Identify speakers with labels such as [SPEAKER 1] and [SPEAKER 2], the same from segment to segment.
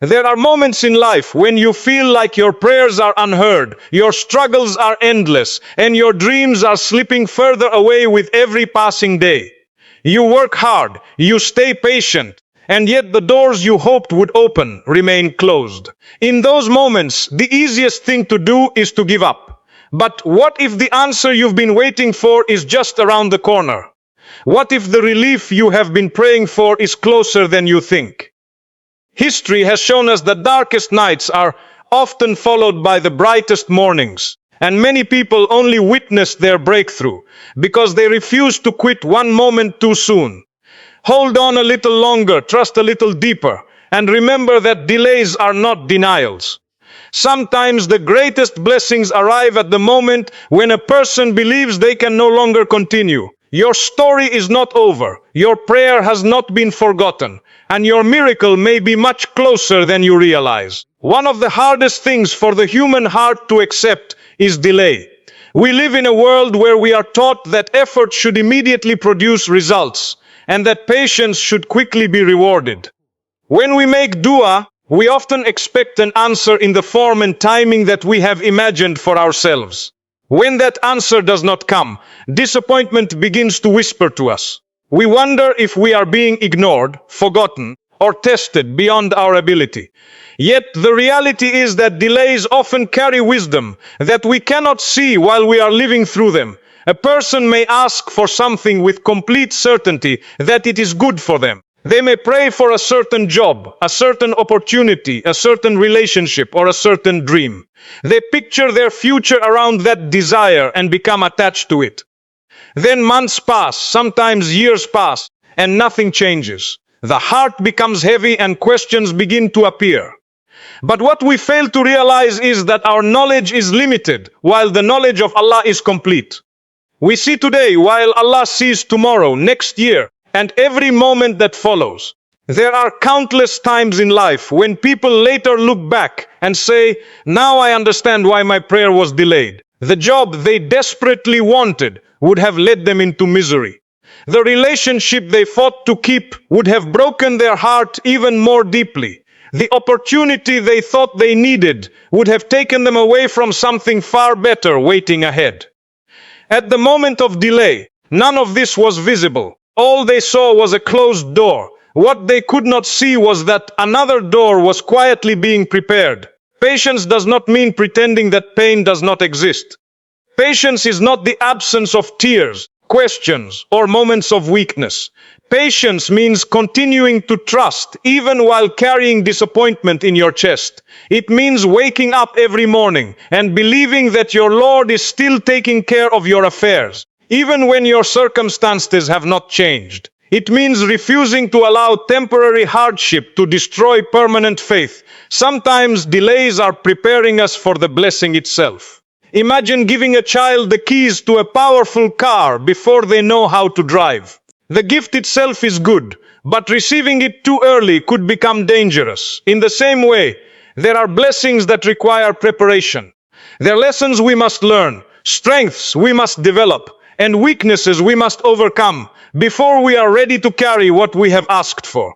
[SPEAKER 1] There are moments in life when you feel like your prayers are unheard, your struggles are endless, and your dreams are slipping further away with every passing day. You work hard, you stay patient, and yet the doors you hoped would open remain closed. In those moments, the easiest thing to do is to give up. But what if the answer you've been waiting for is just around the corner? What if the relief you have been praying for is closer than you think? History has shown us that darkest nights are often followed by the brightest mornings, and many people only witness their breakthrough because they refuse to quit one moment too soon. Hold on a little longer, trust a little deeper, and remember that delays are not denials. Sometimes the greatest blessings arrive at the moment when a person believes they can no longer continue. Your story is not over, your prayer has not been forgotten, and your miracle may be much closer than you realize. One of the hardest things for the human heart to accept is delay. We live in a world where we are taught that effort should immediately produce results, and that patience should quickly be rewarded. When we make dua, we often expect an answer in the form and timing that we have imagined for ourselves. When that answer does not come, disappointment begins to whisper to us. We wonder if we are being ignored, forgotten, or tested beyond our ability. Yet the reality is that delays often carry wisdom that we cannot see while we are living through them. A person may ask for something with complete certainty that it is good for them. They may pray for a certain job, a certain opportunity, a certain relationship, or a certain dream. They picture their future around that desire and become attached to it. Then months pass, sometimes years pass, and nothing changes. The heart becomes heavy and questions begin to appear. But what we fail to realize is that our knowledge is limited, while the knowledge of Allah is complete. We see today while Allah sees tomorrow, next year, and every moment that follows. There are countless times in life when people later look back and say, "Now I understand why my prayer was delayed." The job they desperately wanted would have led them into misery. The relationship they fought to keep would have broken their heart even more deeply. The opportunity they thought they needed would have taken them away from something far better waiting ahead. At the moment of delay, none of this was visible. All they saw was a closed door. What they could not see was that another door was quietly being prepared. Patience does not mean pretending that pain does not exist. Patience is not the absence of tears, questions, or moments of weakness. Patience means continuing to trust even while carrying disappointment in your chest. It means waking up every morning and believing that your Lord is still taking care of your affairs, even when your circumstances have not changed. It means refusing to allow temporary hardship to destroy permanent faith. Sometimes delays are preparing us for the blessing itself. Imagine giving a child the keys to a powerful car before they know how to drive. The gift itself is good, but receiving it too early could become dangerous. In the same way, there are blessings that require preparation. There are lessons we must learn, strengths we must develop, and weaknesses we must overcome before we are ready to carry what we have asked for.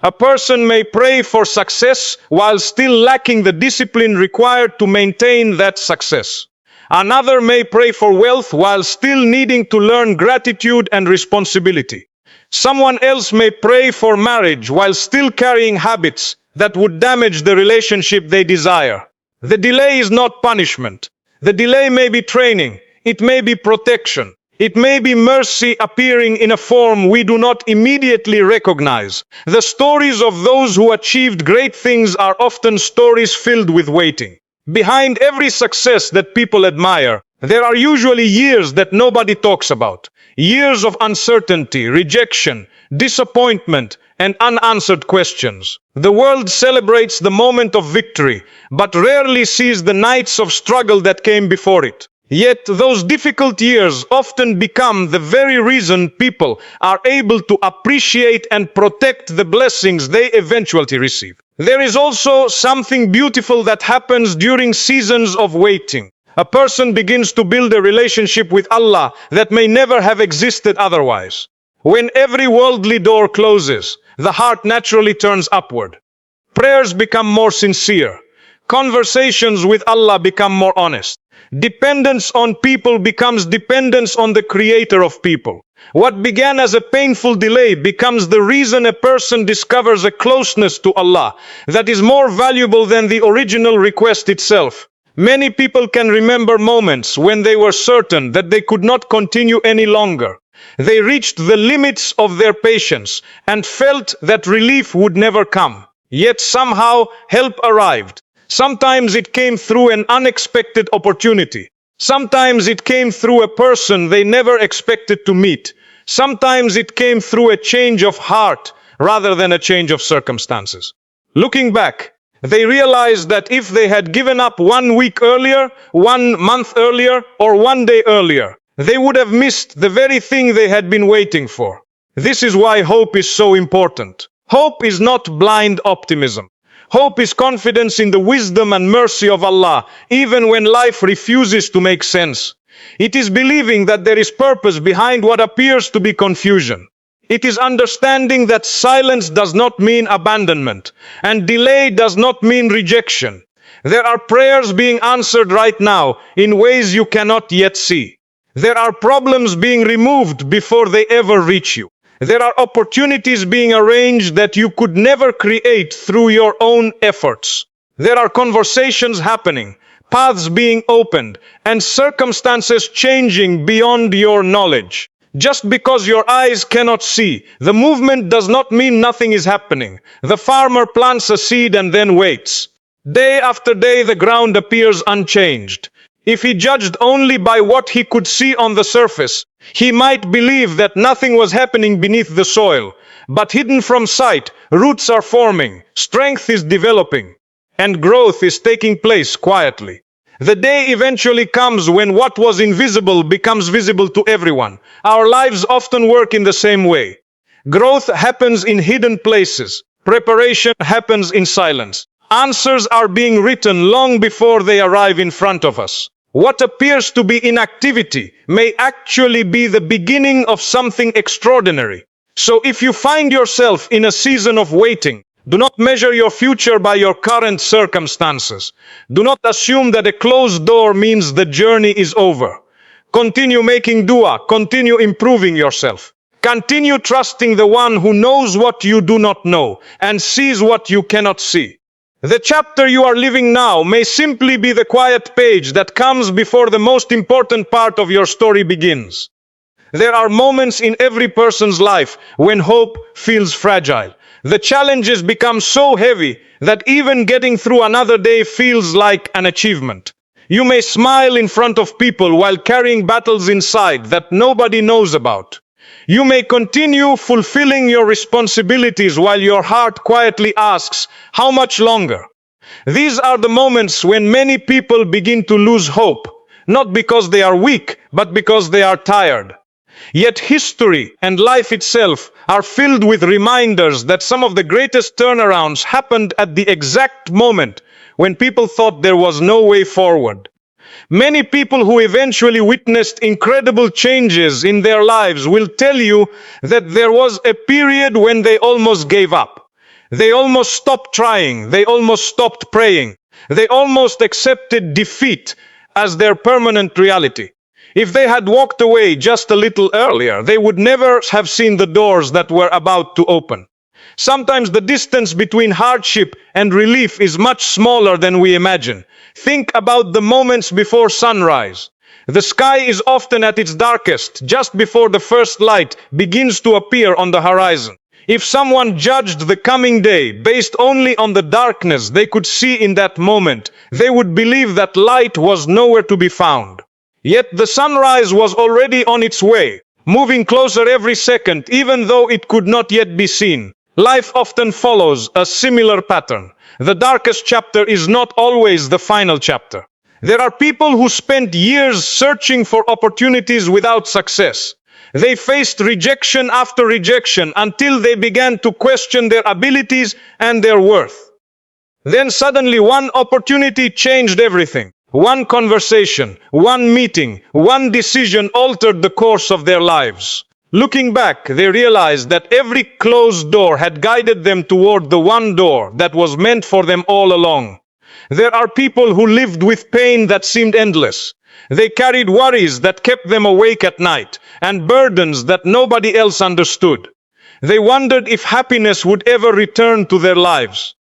[SPEAKER 1] A person may pray for success while still lacking the discipline required to maintain that success. Another may pray for wealth while still needing to learn gratitude and responsibility. Someone else may pray for marriage while still carrying habits that would damage the relationship they desire. The delay is not punishment. The delay may be training. It may be protection. It may be mercy appearing in a form we do not immediately recognize. The stories of those who achieved great things are often stories filled with waiting. Behind every success that people admire, there are usually years that nobody talks about. Years of uncertainty, rejection, disappointment, and unanswered questions. The world celebrates the moment of victory, but rarely sees the nights of struggle that came before it. Yet those difficult years often become the very reason people are able to appreciate and protect the blessings they eventually receive. There is also something beautiful that happens during seasons of waiting. A person begins to build a relationship with Allah that may never have existed otherwise. When every worldly door closes, the heart naturally turns upward. Prayers become more sincere. Conversations with Allah become more honest. Dependence on people becomes dependence on the creator of people. What began as a painful delay becomes the reason a person discovers a closeness to Allah that is more valuable than the original request itself. Many people can remember moments when they were certain that they could not continue any longer. They reached the limits of their patience and felt that relief would never come. Yet somehow help arrived. Sometimes it came through an unexpected opportunity. Sometimes it came through a person they never expected to meet. Sometimes it came through a change of heart rather than a change of circumstances. Looking back, they realized that if they had given up 1 week earlier, 1 month earlier, or 1 day earlier, they would have missed the very thing they had been waiting for. This is why hope is so important. Hope is not blind optimism. Hope is confidence in the wisdom and mercy of Allah, even when life refuses to make sense. It is believing that there is purpose behind what appears to be confusion. It is understanding that silence does not mean abandonment, and delay does not mean rejection. There are prayers being answered right now in ways you cannot yet see. There are problems being removed before they ever reach you. There are opportunities being arranged that you could never create through your own efforts. There are conversations happening, paths being opened, and circumstances changing beyond your knowledge. Just because your eyes cannot see, the movement does not mean nothing is happening. The farmer plants a seed and then waits. Day after day, the ground appears unchanged. If he judged only by what he could see on the surface, he might believe that nothing was happening beneath the soil. But hidden from sight, roots are forming, strength is developing, and growth is taking place quietly. The day eventually comes when what was invisible becomes visible to everyone. Our lives often work in the same way. Growth happens in hidden places. Preparation happens in silence. Answers are being written long before they arrive in front of us. What appears to be inactivity may actually be the beginning of something extraordinary. So if you find yourself in a season of waiting, do not measure your future by your current circumstances. Do not assume that a closed door means the journey is over. Continue making dua, continue improving yourself. Continue trusting the one who knows what you do not know and sees what you cannot see. The chapter you are living now may simply be the quiet page that comes before the most important part of your story begins. There are moments in every person's life when hope feels fragile. The challenges become so heavy that even getting through another day feels like an achievement. You may smile in front of people while carrying battles inside that nobody knows about. You may continue fulfilling your responsibilities while your heart quietly asks, how much longer? These are the moments when many people begin to lose hope, not because they are weak, but because they are tired. Yet history and life itself are filled with reminders that some of the greatest turnarounds happened at the exact moment when people thought there was no way forward. Many people who eventually witnessed incredible changes in their lives will tell you that there was a period when they almost gave up. They almost stopped trying. They almost stopped praying. They almost accepted defeat as their permanent reality. If they had walked away just a little earlier, they would never have seen the doors that were about to open. Sometimes the distance between hardship and relief is much smaller than we imagine. Think about the moments before sunrise. The sky is often at its darkest, just before the first light begins to appear on the horizon. If someone judged the coming day based only on the darkness they could see in that moment, they would believe that light was nowhere to be found. Yet the sunrise was already on its way, moving closer every second, even though it could not yet be seen. Life often follows a similar pattern. The darkest chapter is not always the final chapter. There are people who spent years searching for opportunities without success. They faced rejection after rejection until they began to question their abilities and their worth. Then suddenly one opportunity changed everything. One conversation, one meeting, one decision altered the course of their lives. Looking back, they realized that every closed door had guided them toward the one door that was meant for them all along. There are people who lived with pain that seemed endless. They carried worries that kept them awake at night, and burdens that nobody else understood. They wondered if happiness would ever return to their lives.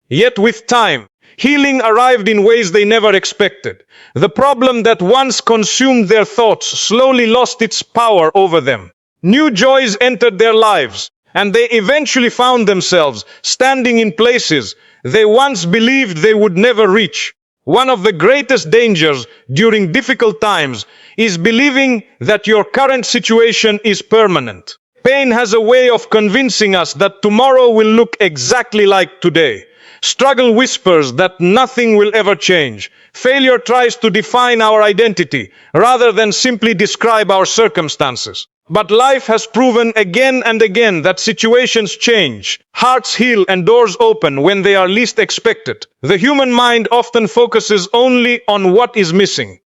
[SPEAKER 1] Yet with time, healing arrived in ways they never expected. The problem that once consumed their thoughts slowly lost its power over them. New joys entered their lives, and they eventually found themselves standing in places they once believed they would never reach. One of the greatest dangers during difficult times is believing that your current situation is permanent. Pain has a way of convincing us that tomorrow will look exactly like today. Struggle whispers that nothing will ever change. Failure tries to define our identity rather than simply describe our circumstances. But life has proven again and again that situations change, hearts heal, and doors open when they are least expected. The human mind often focuses only on what is missing.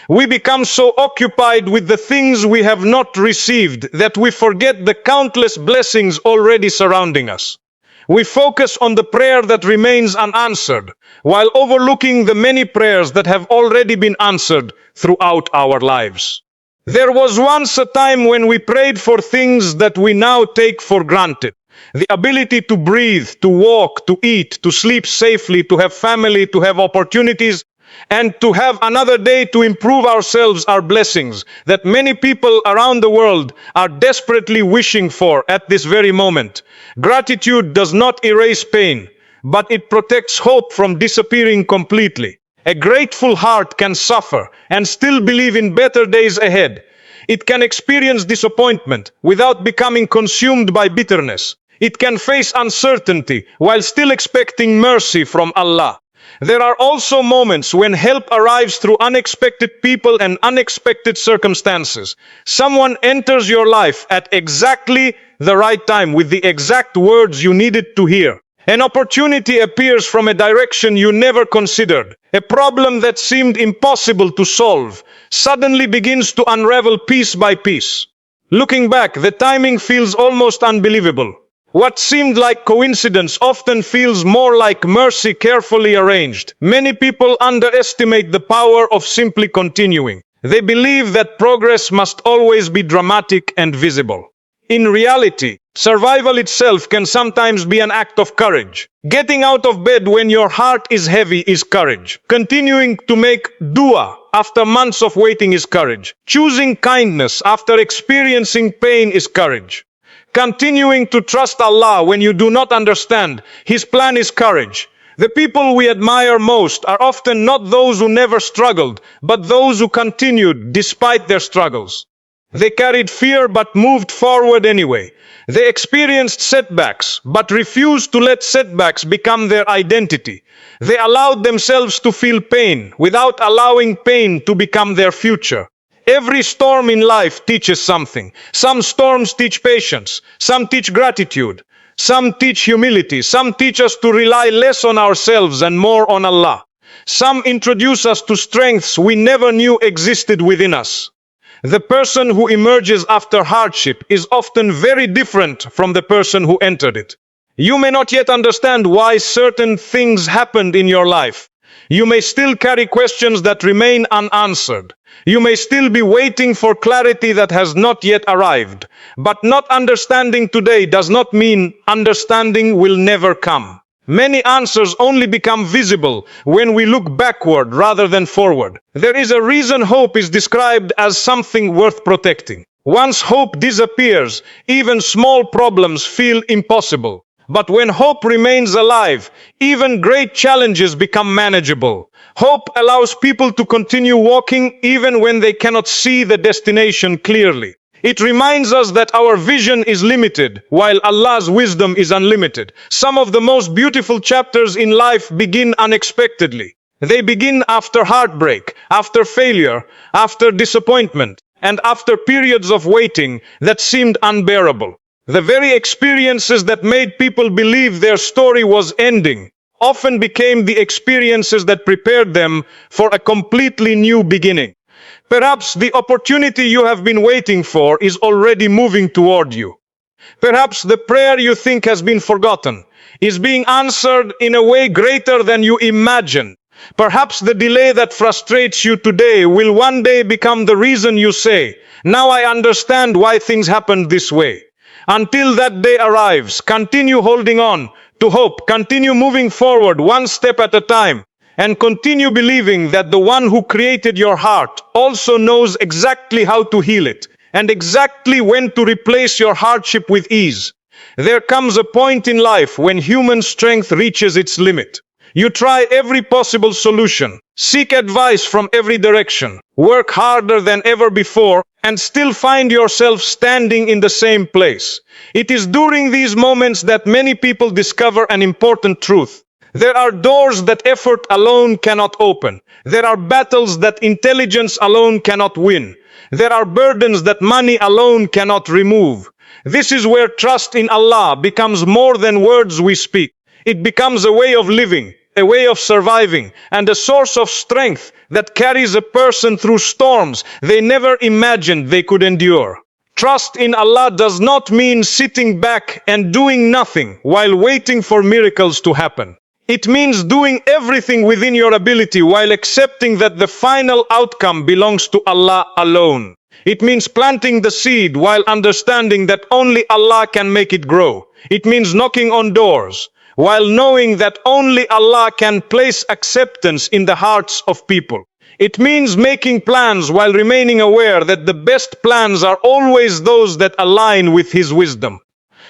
[SPEAKER 1] We become so occupied with the things we have not received that we forget the countless blessings already surrounding us. We focus on the prayer that remains unanswered, while overlooking the many prayers that have already been answered throughout our lives. There was once a time when we prayed for things that we now take for granted. The ability to breathe, to walk, to eat, to sleep safely, to have family, to have opportunities, and to have another day to improve ourselves are blessings that many people around the world are desperately wishing for at this very moment. Gratitude does not erase pain, but it protects hope from disappearing completely. A grateful heart can suffer and still believe in better days ahead. It can experience disappointment without becoming consumed by bitterness. It can face uncertainty while still expecting mercy from Allah. There are also moments when help arrives through unexpected people and unexpected circumstances. Someone enters your life at exactly the right time with the exact words you needed to hear. An opportunity appears from a direction you never considered. A problem that seemed impossible to solve suddenly begins to unravel piece by piece. Looking back, the timing feels almost unbelievable. What seemed like coincidence often feels more like mercy carefully arranged. Many people underestimate the power of simply continuing. They believe that progress must always be dramatic and visible. In reality, survival itself can sometimes be an act of courage. Getting out of bed when your heart is heavy is courage. Continuing to make dua after months of waiting is courage. Choosing kindness after experiencing pain is courage. Continuing to trust Allah when you do not understand His plan is courage. The people we admire most are often not those who never struggled, but those who continued despite their struggles. They carried fear but moved forward anyway. They experienced setbacks but refused to let setbacks become their identity. They allowed themselves to feel pain without allowing pain to become their future. Every storm in life teaches something. Some storms teach patience, some teach gratitude, some teach humility, some teach us to rely less on ourselves and more on Allah. Some introduce us to strengths we never knew existed within us. The person who emerges after hardship is often very different from the person who entered it. You may not yet understand why certain things happened in your life. You may still carry questions that remain unanswered. You may still be waiting for clarity that has not yet arrived. But not understanding today does not mean understanding will never come. Many answers only become visible when we look backward rather than forward. There is a reason hope is described as something worth protecting. Once hope disappears, even small problems feel impossible. But when hope remains alive, even great challenges become manageable. Hope allows people to continue walking even when they cannot see the destination clearly. It reminds us that our vision is limited, while Allah's wisdom is unlimited. Some of the most beautiful chapters in life begin unexpectedly. They begin after heartbreak, after failure, after disappointment, and after periods of waiting that seemed unbearable. The very experiences that made people believe their story was ending often became the experiences that prepared them for a completely new beginning. Perhaps the opportunity you have been waiting for is already moving toward you. Perhaps the prayer you think has been forgotten is being answered in a way greater than you imagine. Perhaps the delay that frustrates you today will one day become the reason you say, "Now I understand why things happened this way." Until that day arrives, continue holding on to hope, continue moving forward one step at a time, and continue believing that the one who created your heart also knows exactly how to heal it and exactly when to replace your hardship with ease. There comes a point in life when human strength reaches its limit. You try every possible solution, seek advice from every direction, work harder than ever before, and still find yourself standing in the same place. It is during these moments that many people discover an important truth. There are doors that effort alone cannot open. There are battles that intelligence alone cannot win. There are burdens that money alone cannot remove. This is where trust in Allah becomes more than words we speak. It becomes a way of living, a way of surviving, and a source of strength that carries a person through storms they never imagined they could endure. Trust in Allah does not mean sitting back and doing nothing while waiting for miracles to happen. It means doing everything within your ability while accepting that the final outcome belongs to Allah alone. It means planting the seed while understanding that only Allah can make it grow. It means knocking on doors while knowing that only Allah can place acceptance in the hearts of people. It means making plans while remaining aware that the best plans are always those that align with His wisdom.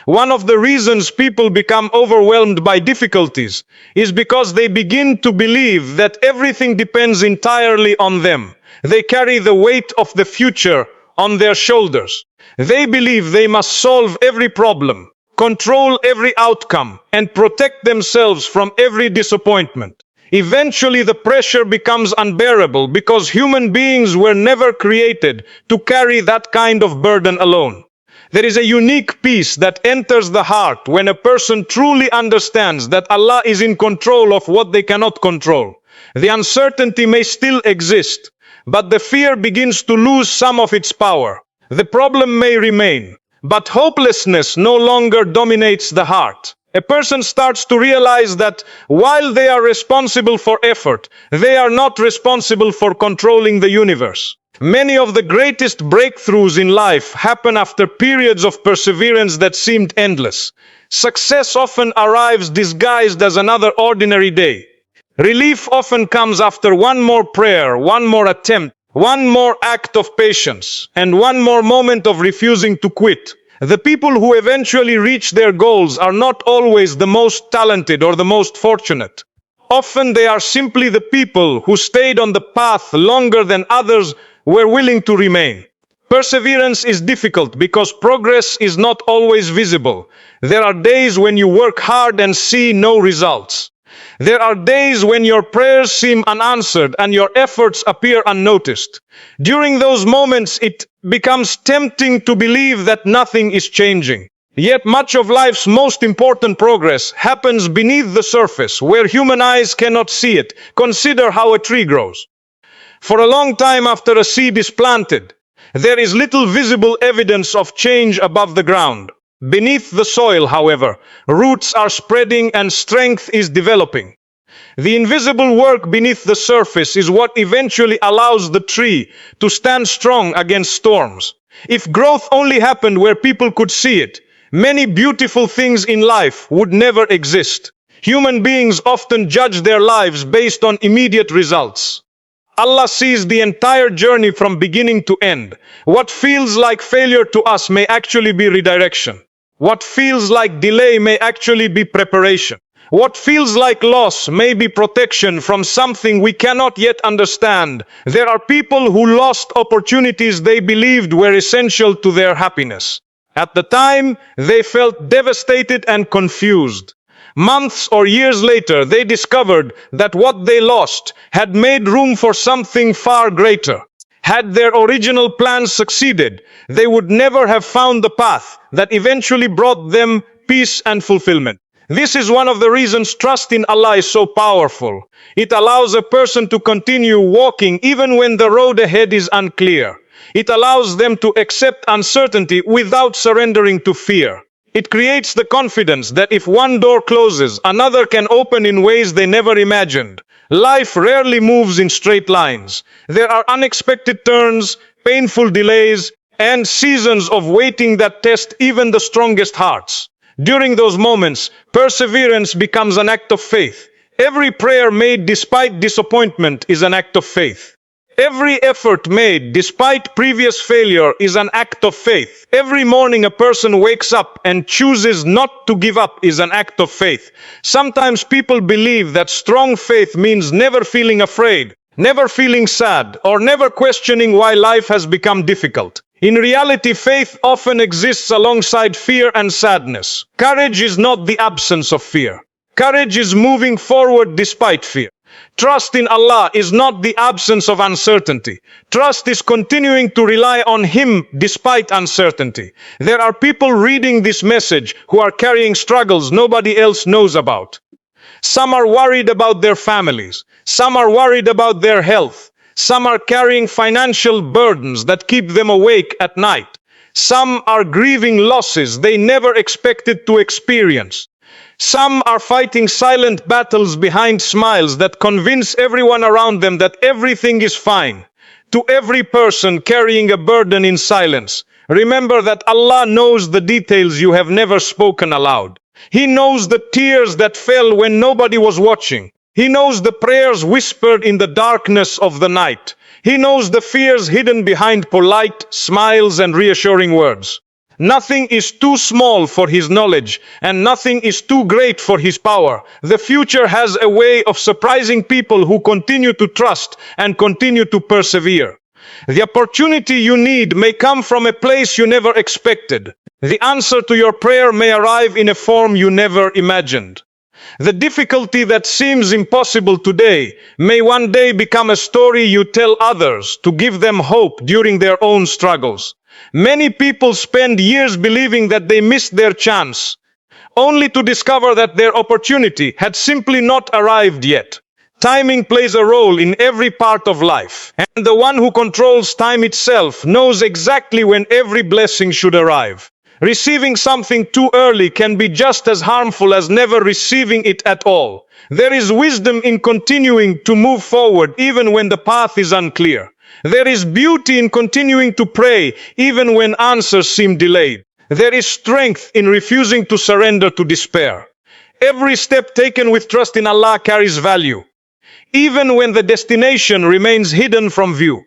[SPEAKER 1] One of the reasons people become overwhelmed by difficulties is because they begin to believe that everything depends entirely on them. They carry the weight of the future on their shoulders. They believe they must solve every problem, control every outcome, and protect themselves from every disappointment. Eventually, the pressure becomes unbearable because human beings were never created to carry that kind of burden alone. There is a unique peace that enters the heart when a person truly understands that Allah is in control of what they cannot control. The uncertainty may still exist, but the fear begins to lose some of its power. The problem may remain, but hopelessness no longer dominates the heart. A person starts to realize that while they are responsible for effort, they are not responsible for controlling the universe. Many of the greatest breakthroughs in life happen after periods of perseverance that seemed endless. Success often arrives disguised as another ordinary day. Relief often comes after one more prayer, one more attempt, one more act of patience, and one more moment of refusing to quit. The people who eventually reach their goals are not always the most talented or the most fortunate. Often they are simply the people who stayed on the path longer than others were willing to remain. Perseverance is difficult because progress is not always visible. There are days when you work hard and see no results. There are days when your prayers seem unanswered and your efforts appear unnoticed. During those moments, it becomes tempting to believe that nothing is changing. Yet much of life's most important progress happens beneath the surface, where human eyes cannot see it. Consider how a tree grows. For a long time after a seed is planted, there is little visible evidence of change above the ground. Beneath the soil, however, roots are spreading and strength is developing. The invisible work beneath the surface is what eventually allows the tree to stand strong against storms. If growth only happened where people could see it, many beautiful things in life would never exist. Human beings often judge their lives based on immediate results. Allah sees the entire journey from beginning to end. What feels like failure to us may actually be redirection. What feels like delay may actually be preparation. What feels like loss may be protection from something we cannot yet understand. There are people who lost opportunities they believed were essential to their happiness. At the time, they felt devastated and confused. Months or years later, they discovered that what they lost had made room for something far greater. Had their original plans succeeded, they would never have found the path that eventually brought them peace and fulfillment. This is one of the reasons trust in Allah is so powerful. It allows a person to continue walking even when the road ahead is unclear. It allows them to accept uncertainty without surrendering to fear. It creates the confidence that if one door closes, another can open in ways they never imagined. Life rarely moves in straight lines. There are unexpected turns, painful delays, and seasons of waiting that test even the strongest hearts. During those moments, perseverance becomes an act of faith. Every prayer made despite disappointment is an act of faith. Every effort made despite previous failure is an act of faith. Every morning a person wakes up and chooses not to give up is an act of faith. Sometimes people believe that strong faith means never feeling afraid, never feeling sad, or never questioning why life has become difficult. In reality, faith often exists alongside fear and sadness. Courage is not the absence of fear. Courage is moving forward despite fear. Trust in Allah is not the absence of uncertainty. Trust is continuing to rely on Him despite uncertainty. There are people reading this message who are carrying struggles nobody else knows about. Some are worried about their families. Some are worried about their health. Some are carrying financial burdens that keep them awake at night. Some are grieving losses they never expected to experience. Some are fighting silent battles behind smiles that convince everyone around them that everything is fine. To every person carrying a burden in silence, remember that Allah knows the details you have never spoken aloud. He knows the tears that fell when nobody was watching. He knows the prayers whispered in the darkness of the night. He knows the fears hidden behind polite smiles and reassuring words. Nothing is too small for His knowledge, and nothing is too great for His power. The future has a way of surprising people who continue to trust and continue to persevere. The opportunity you need may come from a place you never expected. The answer to your prayer may arrive in a form you never imagined. The difficulty that seems impossible today may one day become a story you tell others to give them hope during their own struggles. Many people spend years believing that they missed their chance, only to discover that their opportunity had simply not arrived yet. Timing plays a role in every part of life, and the one who controls time itself knows exactly when every blessing should arrive. Receiving something too early can be just as harmful as never receiving it at all. There is wisdom in continuing to move forward even when the path is unclear. There is beauty in continuing to pray even when answers seem delayed. There is strength in refusing to surrender to despair. Every step taken with trust in Allah carries value, even when the destination remains hidden from view.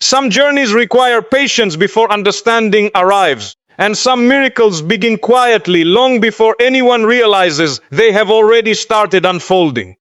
[SPEAKER 1] Some journeys require patience before understanding arrives, and some miracles begin quietly long before anyone realizes they have already started unfolding.